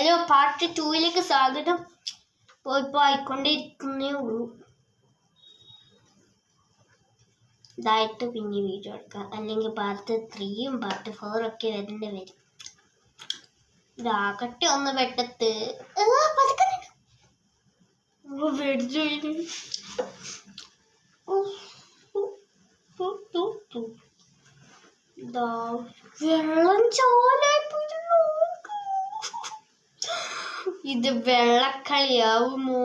Hello, part 2 സ്വാഗതം. ഇപ്പോൾ ആയിക്കൊണ്ടിരിക്കുന്നേ ഉള്ളൂ. ഇതായിട്ട് പിന്നെ വീഡിയോ എടുക്കാം, അല്ലെങ്കിൽ പാർട്ട് 3 പാർട്ട് 4 ഒക്കെ വരേണ്ടി വരും. ഇതാകട്ടെ ഒന്ന് വെട്ടത്ത് വെള്ളം ചോലായിപ്പോയിരുന്നു. ഇത് വെള്ളക്കളിയാവുമോ?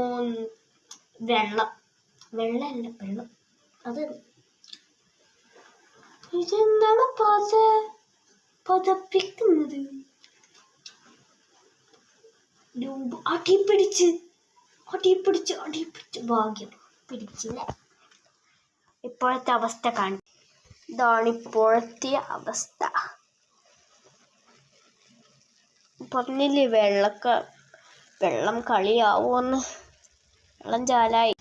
വെള്ളമല്ല വെള്ളം. അത് ഇതെന്താണ് പതപ്പിക്കുന്നത്? അടിപിടിച്ച് ഭാഗ്യം പിടിച്ചില്ല. ഇപ്പോഴത്തെ അവസ്ഥ കാണും. ഇതാണ് ഇപ്പോഴത്തെ അവസ്ഥ. പറഞ്ഞില്ലേ വെള്ളം കളിയാവോന്ന്. വെള്ളം ചാലായി.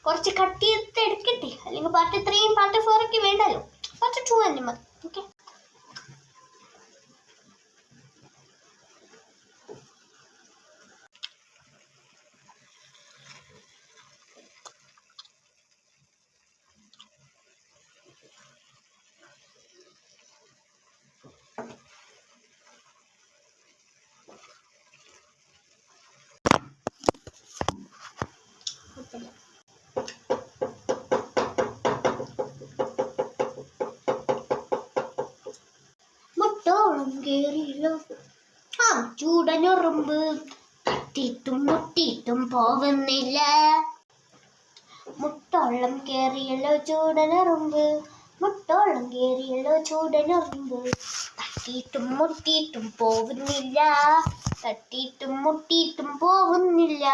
കുറച്ച് കട്ട് ചെയ്തിട്ട് എടുക്കട്ടെ, അല്ലെങ്കിൽ പാർട്ട് 3 പാർട്ട് 4 ഒക്കെ വേണ്ടല്ലോ. പാർട്ട് 2 തന്നെ മതി. ഓക്കെ, മുട്ടോളം കേറിയല്ലോ ചൂടനുറുമ്പ്, തട്ടിയിട്ടും മുട്ടിയിട്ടും പോകുന്നില്ല. മുട്ടോളം കേറിയല്ലോ ചൂടനുറുമ്പ്, മുട്ടോളം കേറിയല്ലോ ചൂടനുറുമ്പ്, തട്ടിയിട്ടും മുട്ടിയിട്ടും പോകുന്നില്ല, തട്ടിയിട്ടും മുട്ടിയിട്ടും പോകുന്നില്ല.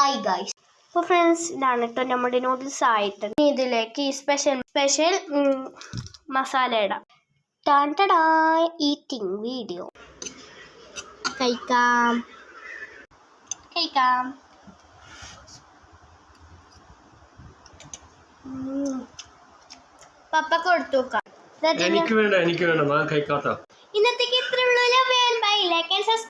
ആയി ഗൈസ്. അപ്പോൾ ഫ്രണ്ട്സ്, ഇതാണ് കേട്ടോ നമ്മുടെ നൂഡിൽസ് ആയിട്ട്. ഇതിലേക്ക് ഈ സ്പെഷ്യൽ മസാല ഇടാം. Eating video. കഴിക്കാം. പപ്പ കൊടുത്തു നോക്കാം. എനിക്ക് വേണ്ട, ഞാൻ കഴിക്കാത്ത. ഇന്നത്തേക്ക് ഇത്രയുള്ളൂ. Love and bye. Like and subscribe.